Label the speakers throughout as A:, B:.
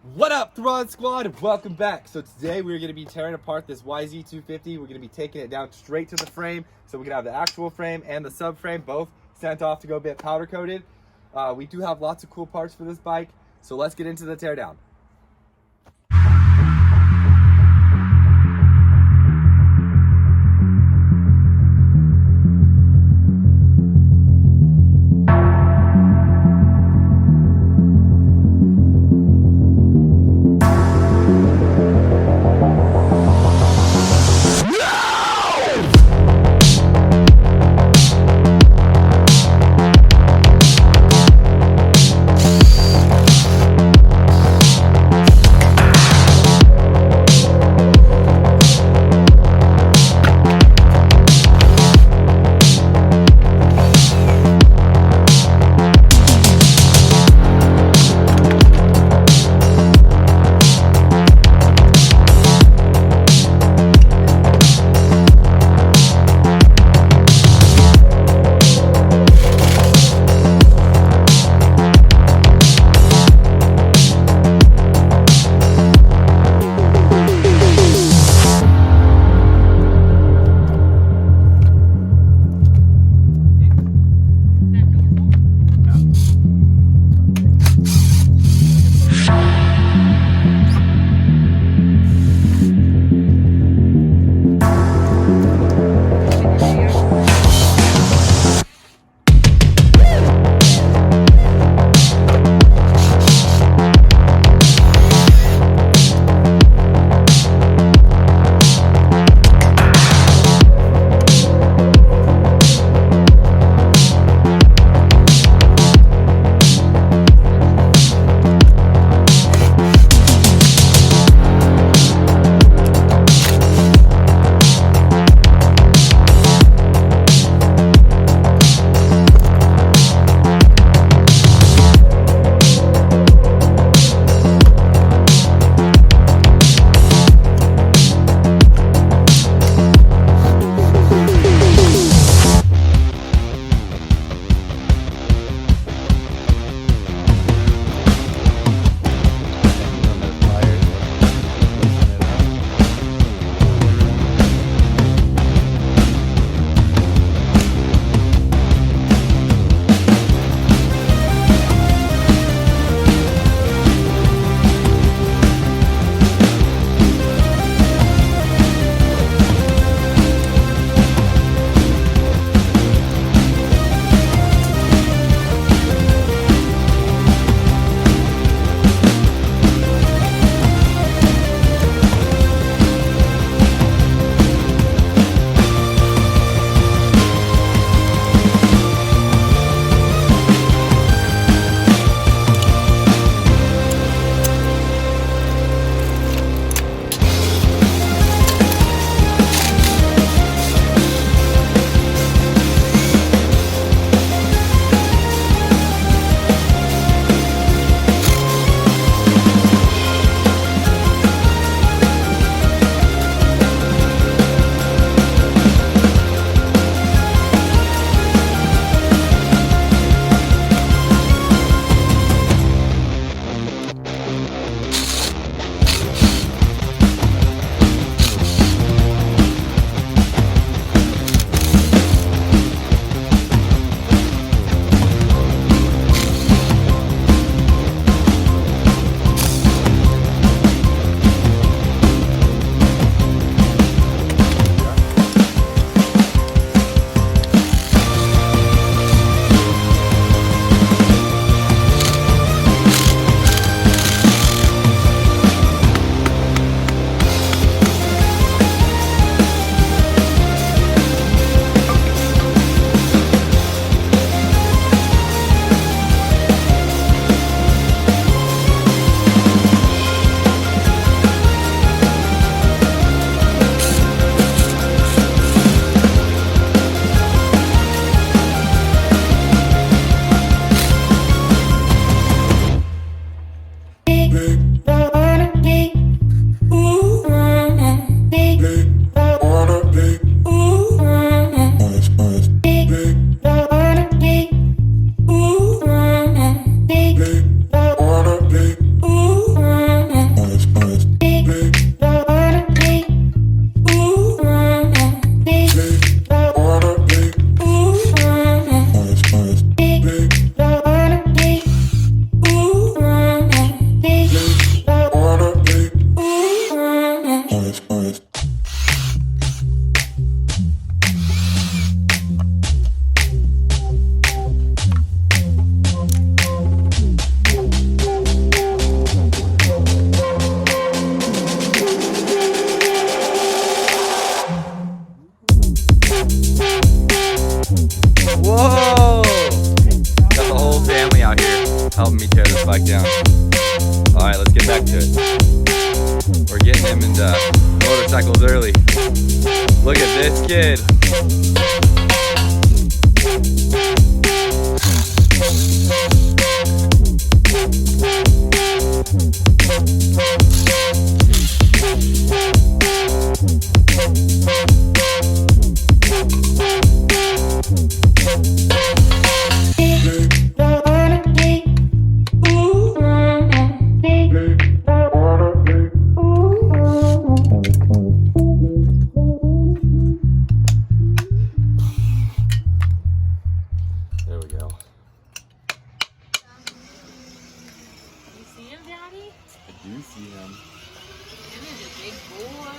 A: What up, Throttle Squad? Welcome back. So today we're going to be tearing apart this YZ250. We're going to be taking it down straight to the frame, so we can have the actual frame and the subframe both sent off to go get powder coated. We do have lots of cool parts for this bike, so let's get into the teardown. right, let's get back to it. We're getting him into motorcycles early. Look at this kid. There we go.
B: You see him, Daddy?
A: I do see him.
B: Him is a big boy.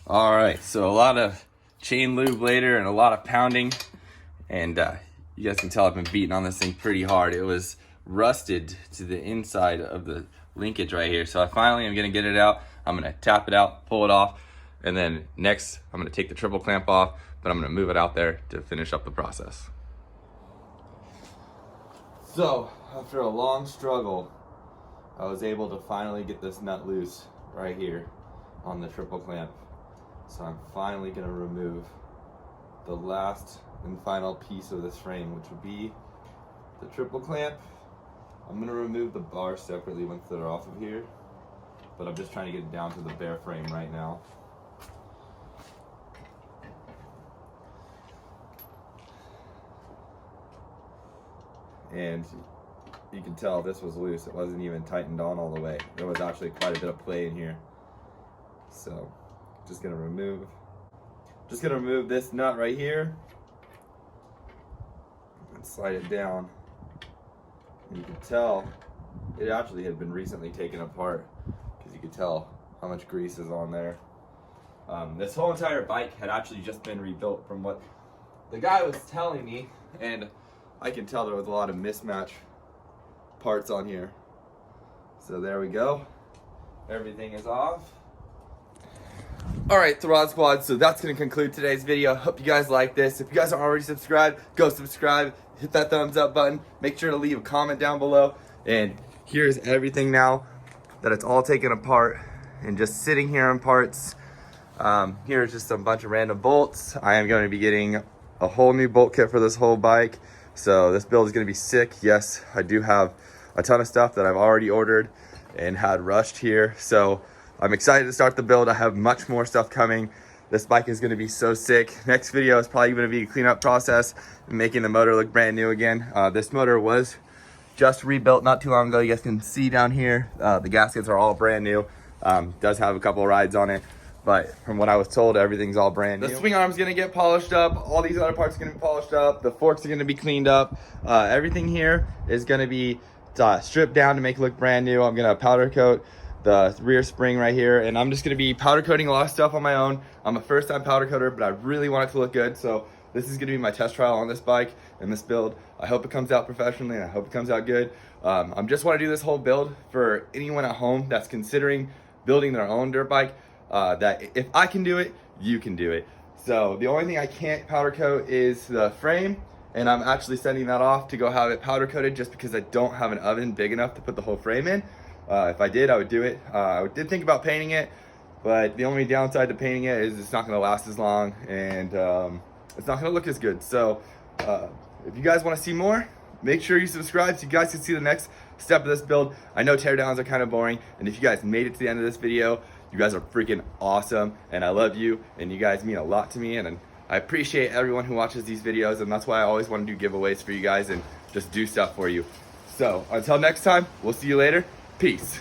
A: All right, so a lot of chain lube later and a lot of pounding, and you guys can tell I've been beating on this thing pretty hard. It was rusted to the inside of the linkage right here, so I finally am gonna get it out. I'm gonna tap it out, pull it off, and then next I'm gonna take the triple clamp off, but I'm gonna move it out there to finish up the process. So after a long struggle, I was able to finally get this nut loose right here on the triple clamp. So I'm finally gonna remove the last and final piece of this frame, which will be the triple clamp. I'm gonna remove the bars separately once they're off of here, but I'm just trying to get it down to the bare frame right now. And you can tell this was loose. It wasn't even tightened on all the way. There was actually quite a bit of play in here. So just gonna remove this nut right here and slide it down. And you can tell it actually had been recently taken apart because you could tell how much grease is on there. This whole entire bike had actually just been rebuilt from what the guy was telling me, and I can tell there was a lot of mismatch parts on here. So there we go. Everything is off. Alright, Throttle Squad, so that's going to conclude today's video. Hope you guys like this. If you guys aren't already subscribed, go subscribe. Hit that thumbs up button. Make sure to leave a comment down below. And here's everything now that it's all taken apart and just sitting here in parts. Here's just a bunch of random bolts. I am going to be getting a whole new bolt kit for this whole bike. So this build is going to be sick. Yes, I do have a ton of stuff that I've already ordered and had rushed here. So I'm excited to start the build. I have much more stuff coming. This bike is going to be so sick. Next video is probably going to be a cleanup process and making the motor look brand new again. This motor was just rebuilt not too long ago. You guys can see down here, the gaskets are all brand new. Does have a couple of rides on it, but from what I was told, everything's all brand new. The swing arm's going to get polished up. All these other parts are going to be polished up. The forks are going to be cleaned up. Everything here is going to be stripped down to make it look brand new. I'm going to powder coat the rear spring right here, and I'm just going to be powder coating a lot of stuff on my own. I'm a first time powder coater, but I really want it to look good, so this is going to be my test trial on this bike and this build. I hope it comes out professionally, and I hope it comes out good. I just want to do this whole build for anyone at home that's considering building their own dirt bike, that if I can do it, you can do it. So the only thing I can't powder coat is the frame and I'm actually sending that off to go have it powder coated just because I don't have an oven big enough to put the whole frame in. If I did, I would do it. I did think about painting it, but the only downside to painting it is it's not going to last as long, and it's not going to look as good. So if you guys want to see more, make sure you subscribe so you guys can see the next step of this build. I know teardowns are kind of boring, and if you guys made it to the end of this video, you guys are freaking awesome, and I love you, and you guys mean a lot to me, and I appreciate everyone who watches these videos, and that's why I always want to do giveaways for you guys and just do stuff for you. So until next time, we'll see you later. Peace.